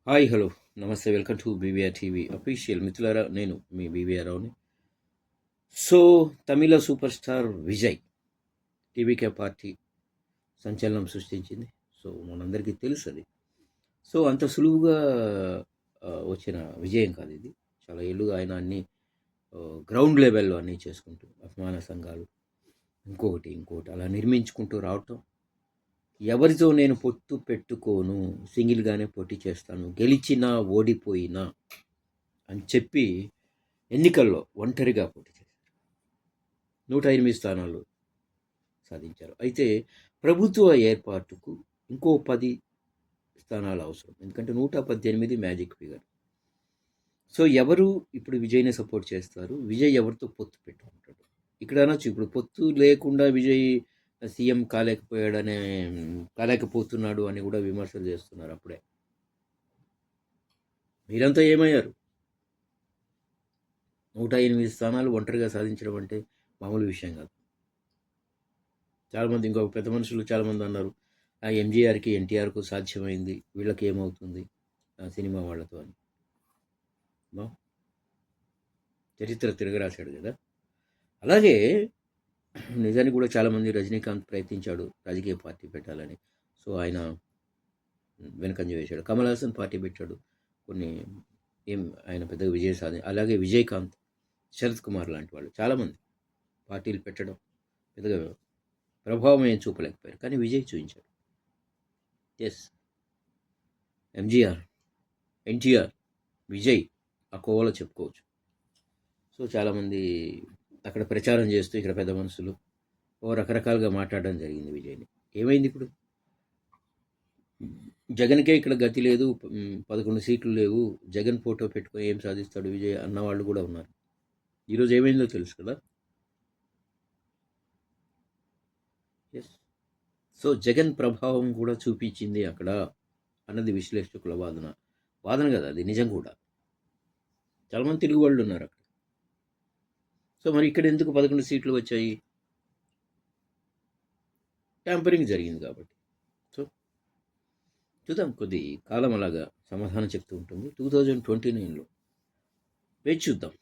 Hi hello నమస్తే welcome to BVR TV official మిత్రులారా నేను మీ బీవీఆర్ రావుని. So Tamil super star Vijay TVK party సంచలనం సృష్టించింది. సో మనందరికీ తెలుసు అది. సో అంత సులువుగా వచ్చిన విజయం కాదు ఇది. చాలా ఏళ్ళుగా ఆయన అన్ని గ్రౌండ్ లెవెల్లో అన్నీ చేసుకుంటూ అభిమాన సంఘాలు ఇంకొకటి అలా నిర్మించుకుంటూ రావటం. ఎవరితో నేను పొత్తు పెట్టుకోను, సింగిల్గానే పోటీ చేస్తాను, గెలిచినా ఓడిపోయినా అని చెప్పి ఎన్నికల్లో ఒంటరిగా పోటీ చేశారు. 108 స్థానాలు సాధించారు. అయితే ప్రభుత్వ ఏర్పాటుకు ఇంకో 10 స్థానాలు అవసరం. ఎందుకంటే 118 మ్యాజిక్ ఫిగర్. సో ఎవరు ఇప్పుడు విజయ్ని సపోర్ట్ చేస్తారు, విజయ్ ఎవరితో పొత్తు పెట్టుకుంటాడు? ఇక్కడ అనొచ్చు, ఇప్పుడు పొత్తు లేకుండా విజయ్ సీఎం కాలేకపోతున్నాడు అని కూడా విమర్శలు చేస్తున్నారు. అప్పుడే మీరంతా ఏమయ్యారు? 108 స్థానాలు ఒంటరిగా సాధించడం అంటే మామూలు విషయం కాదు. చాలామంది ఇంకొక పెద్ద మనుషులు చాలామంది అన్నారు, ఎంజీఆర్కి ఎన్టీఆర్కు సాధ్యమైంది, వీళ్ళకి ఏమవుతుంది సినిమా వాళ్ళతో అని. చరిత్ర తిరగరాశాడు కదా. అలాగే నిజానికి కూడా చాలామంది రజనీకాంత్ ప్రయత్నించాడు రాజకీయ పార్టీ పెట్టాలని. సో ఆయన వెనకంజ వేశాడు. కమల్ హాసన్ పార్టీ పెట్టాడు, కొన్ని ఆయన పెద్దగా విజయం అలాగే విజయకాంత్, శరత్ కుమార్ లాంటి వాళ్ళు చాలామంది పార్టీలు పెట్టడం పెద్దగా ప్రభావం ఏం చూపలేకపోయారు. కానీ విజయ్ చూపించాడు. ఎస్, ఎంజీఆర్, ఎన్టీఆర్, విజయ్ ఆ కోవలో చెప్పుకోవచ్చు. సో చాలామంది అక్కడ ప్రచారం చేస్తూ ఇక్కడ పెద్ద మనుషులు రకరకాలుగా మాట్లాడడం జరిగింది విజయ్ని. ఏమైంది ఇప్పుడు? జగన్కే ఇక్కడ గతి లేదు, 11 సీట్లు లేవు, జగన్ ఫోటో పెట్టుకొని ఏం సాధిస్తాడు విజయ్ అన్న వాళ్ళు కూడా ఉన్నారు. ఈరోజు ఏమైందో తెలుసు కదా. ఎస్, సో జగన్ ప్రభావం కూడా చూపించింది అక్కడ అన్నది విశ్లేషకుల వాదన కదా, అది నిజం కూడా. చాలామంది తెలుగు వాళ్ళు ఉన్నారు అక్కడ. సో మరి ఇక్కడ ఎందుకు 11 సీట్లు వచ్చాయి? ట్యాంపరింగ్ జరిగింది కాబట్టి. సో చూద్దాం, కొద్ది కాలం అలాగా సమాధానం చెప్తూ ఉంటుంది. 2029లో వేచి చూద్దాం.